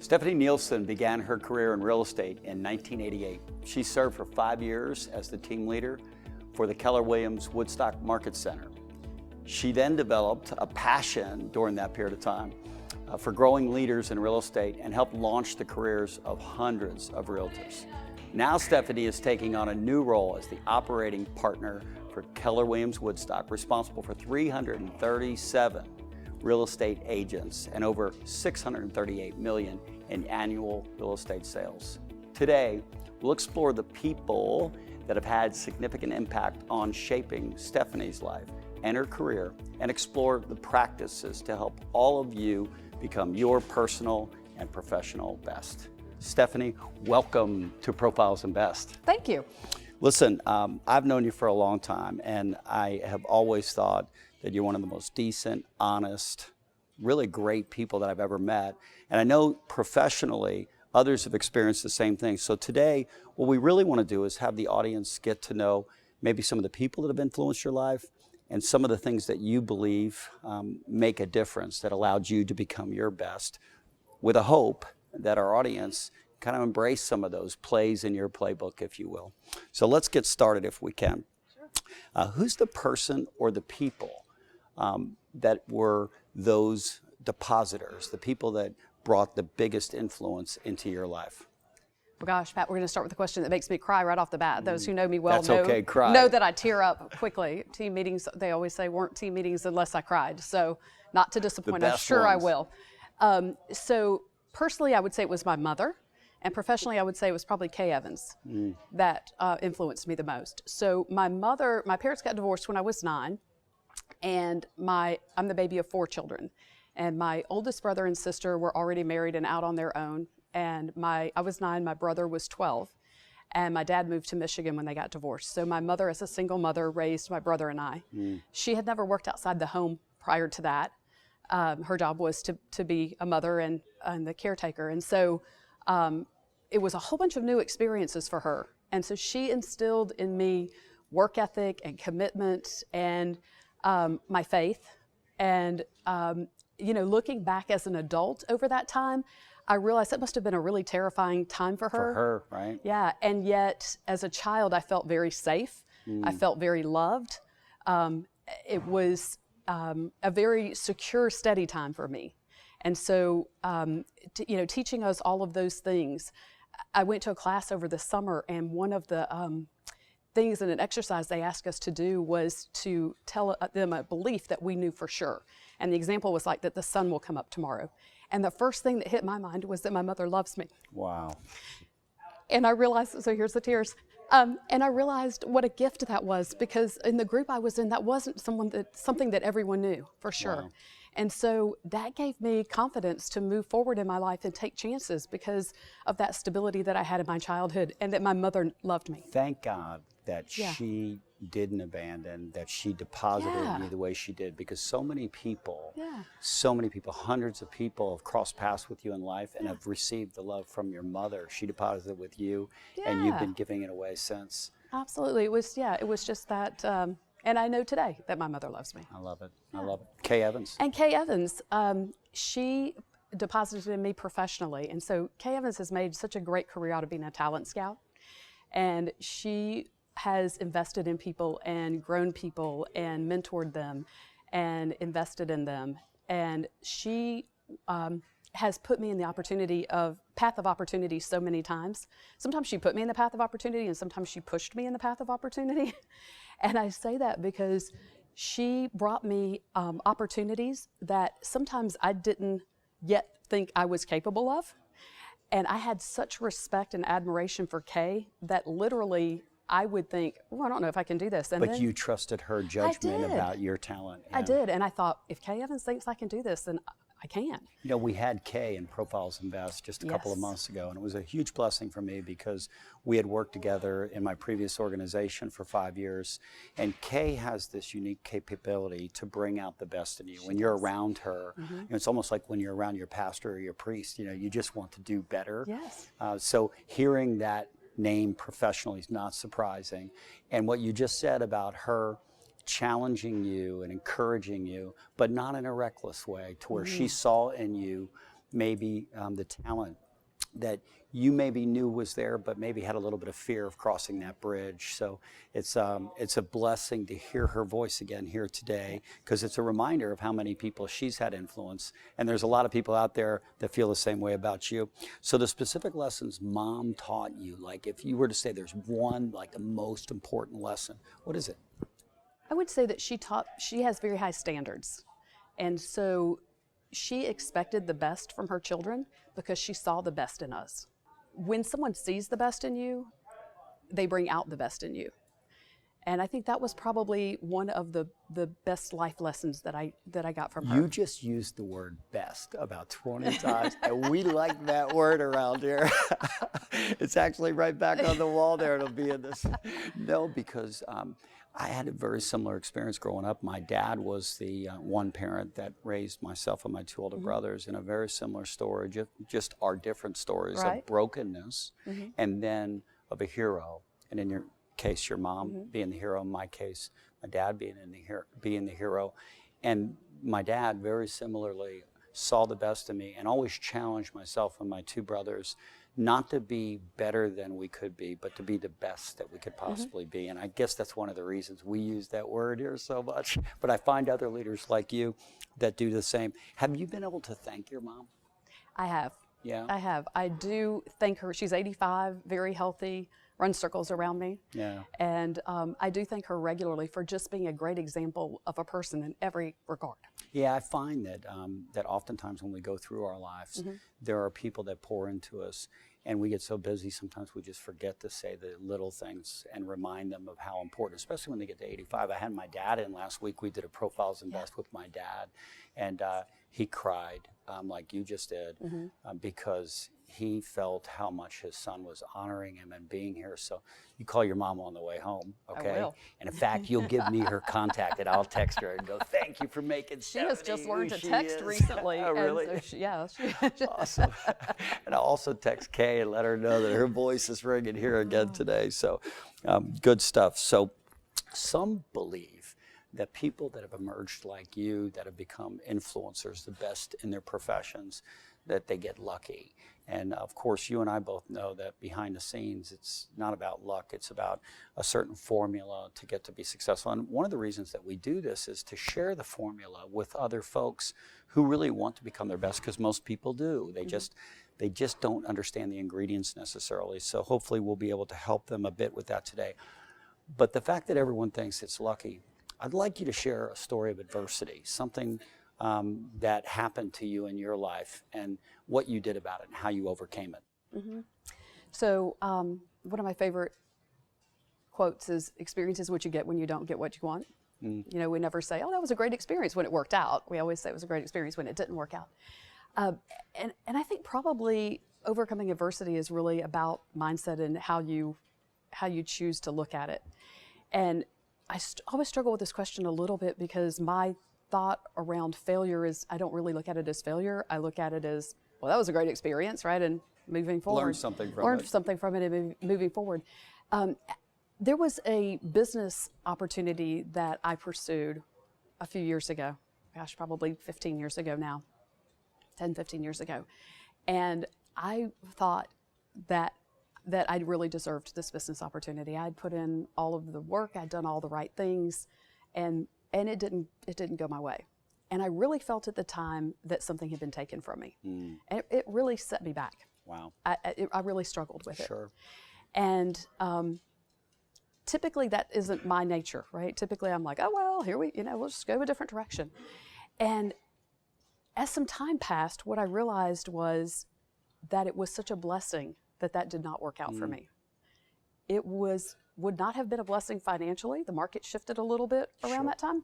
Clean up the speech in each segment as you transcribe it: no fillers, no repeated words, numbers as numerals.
Stephanie Nielsen began her career in real estate in 1988. She served for 5 years as the team leader for the Keller Williams Woodstock Market Center. She then developed a passion during that period of time for growing leaders in real estate and helped launch the careers of hundreds of realtors. Now Stephanie is taking on a new role as the operating partner for Keller Williams Woodstock, responsible for 337 real estate agents and over $638 million in annual real estate sales. Today, we'll explore the people that have had significant impact on shaping Stephanie's life and her career, and explore the practices to help all of you become your personal and professional best. Stephanie, welcome to Profiles and Best. Thank you. Listen, I've known you for a long time, and I have always thought that you're one of the most decent, honest, really great people that I've ever met. And I know professionally, others have experienced the same thing. So today, what we really want to do is have the audience get to know maybe some of the people that have influenced your life and some of the things that you believe make a difference that allowed you to become your best, with a hope that our audience kind of embrace some of those plays in your playbook, if you will. So let's get started if we can. Sure. Who's the person or the people that were those depositors, the people that brought the biggest influence into your life? Well, gosh, Pat, we're going to start with a question that makes me cry right off the bat. Those who know me well know that I tear up quickly. Team meetings, they always say, weren't team meetings unless I cried. So not to disappoint, I'm sure I will. So personally, I would say it was my mother. And professionally, I would say it was probably Kay Evans that influenced me the most. So my parents got divorced when I was 9, and I'm the baby of 4 children. And my oldest brother and sister were already married and out on their own. And I was 9, my brother was 12. And my dad moved to Michigan when they got divorced. So my mother, as a single mother, raised my brother and I. She had never worked outside the home prior to that. Her job was to be a mother and the caretaker. And so it was a whole bunch of new experiences for her. And so she instilled in me work ethic and commitment and my faith. And, looking back as an adult over that time, I realized that must have been a really terrifying time for her. For her, right? Yeah, and yet as a child, I felt very safe. I felt very loved. It was a very secure, steady time for me. And so, teaching us all of those things. I went to a class over the summer, and one of the things in an exercise they asked us to do was to tell them a belief that we knew for sure. And the example was like that the sun will come up tomorrow. And the first thing that hit my mind was that my mother loves me. Wow. And I realized, so here's the tears. And I realized what a gift that was, because in the group I was in, that wasn't something that everyone knew for sure. Wow. And so that gave me confidence to move forward in my life and take chances because of that stability that I had in my childhood and that my mother loved me. Thank God that she didn't abandon, that she deposited in me the way she did, because so many people, hundreds of people have crossed paths with you in life and have received the love from your mother. She deposited with you and you've been giving it away since. Absolutely. It was just that, and I know today that my mother loves me. I love it. I love it. Kay Evans. And Kay Evans, she deposited in me professionally. And so Kay Evans has made such a great career out of being a talent scout. And she has invested in people and grown people and mentored them and invested in them. And she has put me in the path of opportunity so many times. Sometimes she put me in the path of opportunity and sometimes she pushed me in the path of opportunity. And I say that because she brought me opportunities that sometimes I didn't yet think I was capable of. And I had such respect and admiration for Kay that literally I would think, I don't know if I can do this. But you trusted her judgment about your talent. I did. And I thought, if Kay Evans thinks I can do this, then I can. We had Kay in Profiles and Best just a couple of months ago, and it was a huge blessing for me because we had worked together in my previous organization for 5 years, and Kay has this unique capability to bring out the best in you. When you're around her, it's almost like when you're around your pastor or your priest, you just want to do better. Yes. So hearing that name professionally is not surprising. And what you just said about her challenging you and encouraging you, but not in a reckless way, to where she saw in you maybe the talent that you maybe knew was there, but maybe had a little bit of fear of crossing that bridge. So it's a blessing to hear her voice again here today, because it's a reminder of how many people she's had influence. And there's a lot of people out there that feel the same way about you. So the specific lessons Mom taught you, like if you were to say there's one, like the most important lesson, what is it? I would say that she has very high standards. And so she expected the best from her children because she saw the best in us. When someone sees the best in you, they bring out the best in you. And I think that was probably one of the best life lessons that I got from her. You just used the word best about 20 times, and we like that word around here. It's actually right back on the wall there. It'll be in this. No, because I had a very similar experience growing up. My dad was the one parent that raised myself and my two older brothers in a very similar story, just our different stories of brokenness and then of a hero. And in your case, your mom being the hero. In my case, my dad being the hero. And my dad very similarly saw the best in me and always challenged myself and my two brothers not to be better than we could be, but to be the best that we could possibly be. And I guess that's one of the reasons we use that word here so much. But I find other leaders like you that do the same. Have you been able to thank your mom? I have. Yeah. I have. I do thank her. She's 85, very healthy, runs circles around me. Yeah. And I do thank her regularly for just being a great example of a person in every regard. Yeah, I find that that oftentimes when we go through our lives, there are people that pour into us, and we get so busy sometimes we just forget to say the little things and remind them of how important, especially when they get to 85. I had my dad in last week. We did a Profiles Invest with my dad, and he cried like you just did because he felt how much his son was honoring him and being here. So you call your mom on the way home, okay? I will. And in fact, you'll give me her contact, and I'll text her and go, thank you for making She has just learned to she text is. recently. Oh, really? And so Awesome. And I'll also text Kay and let her know that her voice is ringing here again today. So good stuff. So some believe that people that have emerged like you, that have become influencers, the best in their professions, that they get lucky. And of course, you and I both know that behind the scenes, it's not about luck. It's about a certain formula to get to be successful. And one of the reasons that we do this is to share the formula with other folks who really want to become their best, because most people do. They just don't understand the ingredients necessarily. So hopefully we'll be able to help them a bit with that today. But the fact that everyone thinks it's lucky, I'd like you to share a story of adversity, something that happened to you in your life and what you did about it and how you overcame it. So one of my favorite quotes is, experience is what you get when you don't get what you want. You know, we never say, oh, that was a great experience when it worked out. We always say it was a great experience when it didn't work out. And I think probably overcoming adversity is really about mindset and how you choose to look at it. And I always struggle with this question a little bit, because my thought around failure is, I don't really look at it as failure. I look at it as, well, that was a great experience, right? And moving forward. Learn something from it and moving forward. There was a business opportunity that I pursued a few years ago. Gosh, probably 15 years ago now. 10, 15 years ago. And I thought that I really deserved this business opportunity. I'd put in all of the work, I'd done all the right things, and it didn't go my way. And I really felt at the time that something had been taken from me. And it really set me back. Wow. I really struggled with it. Sure. And typically that isn't my nature, right? Typically I'm like, oh, well, we'll just go a different direction. And as some time passed, what I realized was that it was such a blessing that did not work out for me. It would not have been a blessing financially. The market shifted a little bit around that time.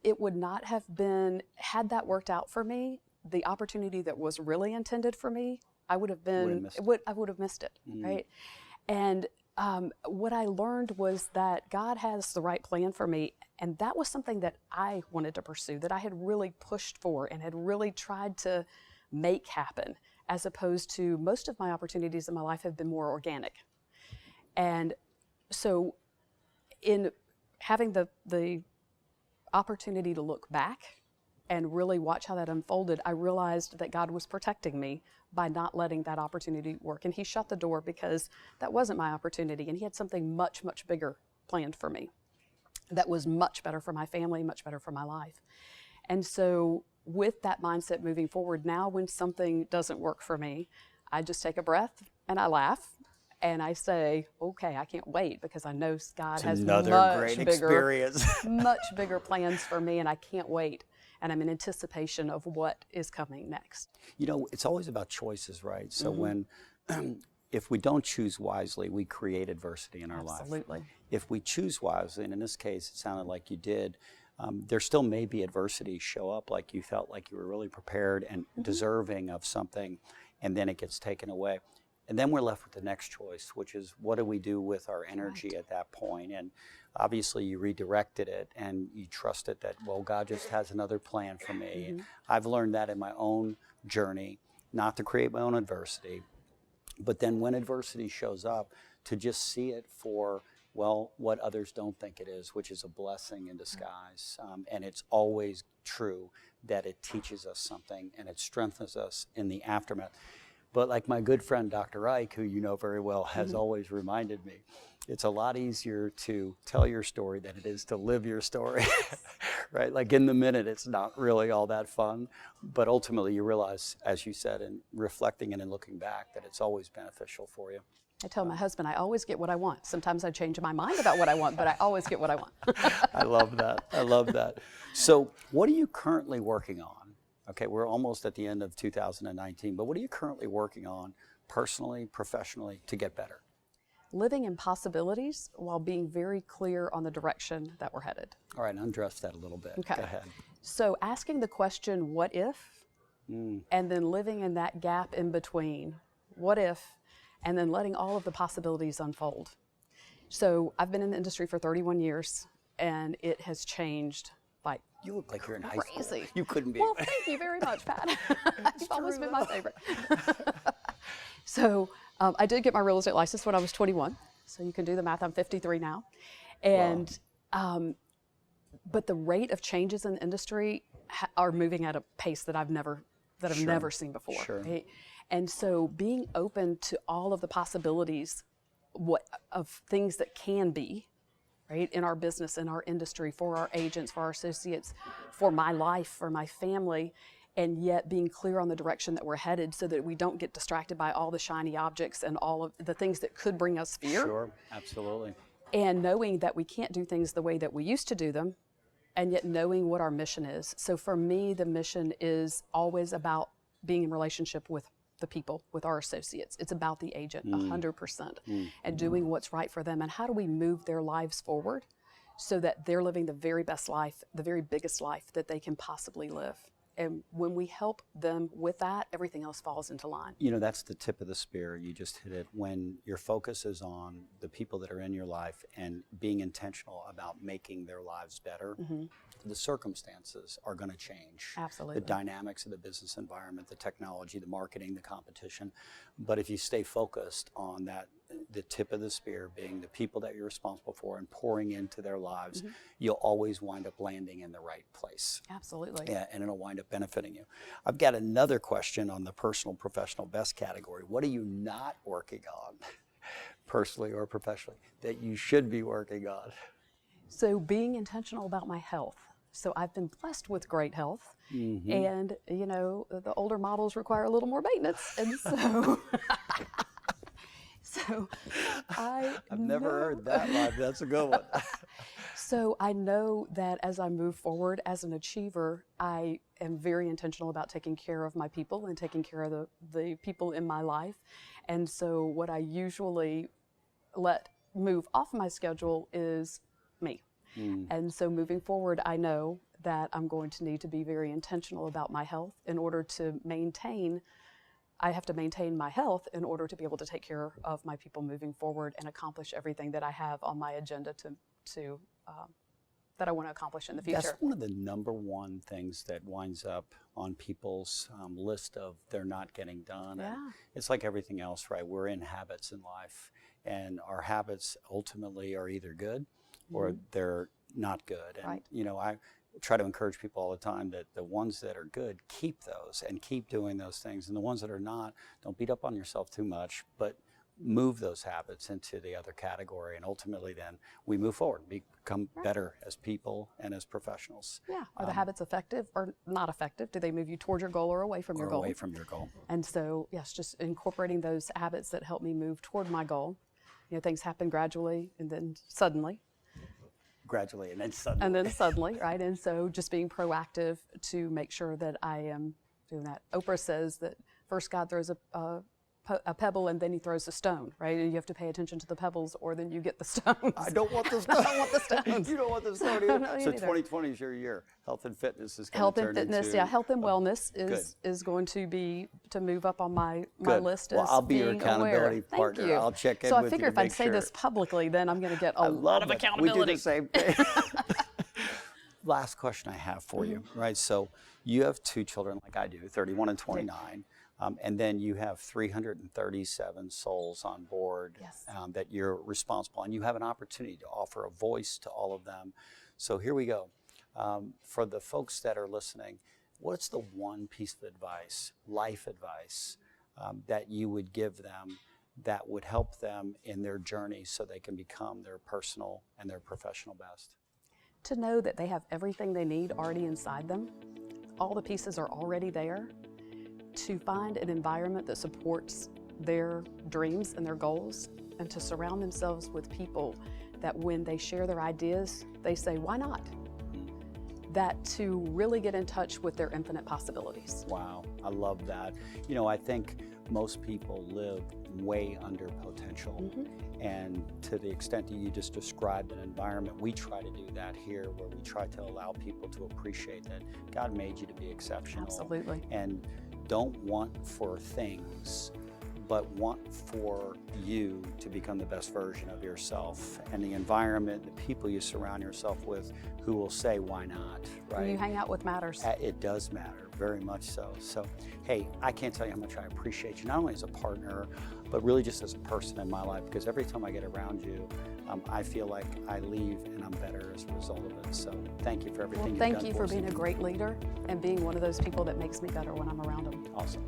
It would not have been, had that worked out for me, the opportunity that was really intended for me, I would have missed it, right? And what I learned was that God has the right plan for me, and that was something that I wanted to pursue, that I had really pushed for and had really tried to make happen, as opposed to most of my opportunities in my life have been more organic. And so in having the opportunity to look back and really watch how that unfolded, I realized that God was protecting me by not letting that opportunity work. And he shut the door because that wasn't my opportunity. And he had something much, much bigger planned for me that was much better for my family, much better for my life. And so with that mindset moving forward, now when something doesn't work for me, I just take a breath and I laugh. And I say, okay, I can't wait because I know God has much bigger plans for me, and I can't wait. And I'm in anticipation of what is coming next. You know, it's always about choices, right? So when, if we don't choose wisely, we create adversity in our life. Absolutely. If we choose wisely, and in this case, it sounded like you did, there still may be adversity show up, like you felt like you were really prepared and deserving of something, and then it gets taken away. And then we're left with the next choice, which is what do we do with our energy at that point? And obviously you redirected it and you trusted that, well, God just has another plan for me. And I've learned that in my own journey, not to create my own adversity, but then when adversity shows up, to just see it for, well, what others don't think it is, which is a blessing in disguise. And it's always true that it teaches us something and it strengthens us in the aftermath. But like my good friend, Dr. Ike, who you know very well, has always reminded me, it's a lot easier to tell your story than it is to live your story, right? Like in the minute, it's not really all that fun. But ultimately, you realize, as you said, in reflecting and in looking back, that it's always beneficial for you. I tell my husband, I always get what I want. Sometimes I change my mind about what I want, but I always get what I want. I love that. I love that. So what are you currently working on? Okay, we're almost at the end of 2019, but what are you currently working on personally, professionally, to get better? Living in possibilities while being very clear on the direction that we're headed. All right, undress that a little bit. Okay. Go ahead. So asking the question, what if? And then living in that gap in between, what if? And then letting all of the possibilities unfold. So I've been in the industry for 31 years, and it has changed like you look like you're in high school. Crazy. You couldn't be. Well, thank you very much, Pat. You've always been my favorite. So I did get my real estate license when I was 21. So you can do the math. I'm 53 now. And but the rate of changes in the industry are moving at a pace that I've never seen before. Sure. Right? And so being open to all of the possibilities of things that can be, right, in our business, in our industry, for our agents, for our associates, for my life, for my family, and yet being clear on the direction that we're headed so that we don't get distracted by all the shiny objects and all of the things that could bring us fear. Sure, absolutely. And knowing that we can't do things the way that we used to do them, and yet knowing what our mission is. So for me, the mission is always about being in relationship with the people, with our associates. It's about the agent 100% and doing what's right for them. And how do we move their lives forward so that they're living the very best life, the very biggest life that they can possibly live? And when we help them with that, everything else falls into line. You know, that's the tip of the spear. You just hit it. When your focus is on the people that are in your life and being intentional about making their lives better, the circumstances are going to change. Absolutely. The dynamics of the business environment, the technology, the marketing, the competition. But if you stay focused on that, the tip of the spear being the people that you're responsible for and pouring into their lives, you'll always wind up landing in the right place. Absolutely. Yeah, and it'll wind up benefiting you. I've got another question on the personal, professional best category. What are you not working on, personally or professionally, that you should be working on? So being intentional about my health. So I've been blessed with great health, and you know, the older models require a little more maintenance, and so I've never heard that line. That's a good one. So I know that as I move forward as an achiever, I am very intentional about taking care of my people and taking care of the people in my life. And so what I usually let move off my schedule is me. And so moving forward, I know that I'm going to need to be very intentional about my health in order to maintain. I have to maintain my health in order to be able to take care of my people moving forward and accomplish everything that I have on my agenda that I want to accomplish in the future. That's one of the number one things that winds up on people's list of they're not getting done. Yeah. And it's like everything else, right? We're in habits in life, and our habits ultimately are either good or they're not good. And Right. you know, try to encourage people all the time that the ones that are good, keep those and keep doing those things. And the ones that are not, don't beat up on yourself too much, but move those habits into the other category. And ultimately then we move forward, become better as people and as professionals. Yeah. Are the habits effective or not effective? Do they move you toward your goal or away from your goal? Away from your goal. And so, yes, just incorporating those habits that help me move toward my goal. You know, things happen gradually and then suddenly. Gradually and then suddenly. And then suddenly, right? And so just being proactive to make sure that I am doing that. Oprah says that first God throws a pebble and then he throws a stone, right? And you have to pay attention to the pebbles or then you get the stones. I don't want the stones. I don't want the stones. You don't want the stone either. No, so 2020 is your year. Health and fitness is going health to and turn fitness, into yeah. Health and wellness is going to be to move up on my list. Well, as I'll be your being accountability aware. partner. Thank you. I'll check in so with I figure you if to I make say sure. this publicly, then I'm going to get a lot of accountability. We do the same thing. Last question I have for you, right? So you have 2 children like I do, 31 and 29. And then you have 337 souls on board that you're responsible, and you have an opportunity to offer a voice to all of them. So here we go. For the folks that are listening, what's the one piece of advice, life advice, that you would give them that would help them in their journey so they can become their personal and their professional best? To know that they have everything they need already inside them. All the pieces are already there. To find an environment that supports their dreams and their goals, and to surround themselves with people that when they share their ideas, they say, why not? That to really get in touch with their infinite possibilities. Wow, I love that. You know, I think most people live way under potential. And to the extent that you just described an environment, we try to do that here, where we try to allow people to appreciate that God made you to be exceptional. Absolutely. And don't want for things, but want for you to become the best version of yourself, and the environment, the people you surround yourself with who will say, why not, right? Who you hang out with matters. It does matter, very much so. So, hey, I can't tell you how much I appreciate you, not only as a partner, but really just as a person in my life, because every time I get around you, I feel like I leave and I'm better as a result of it. So thank you for everything you've done. Thank you for being a great leader and being one of those people that makes me better when I'm around them. Awesome.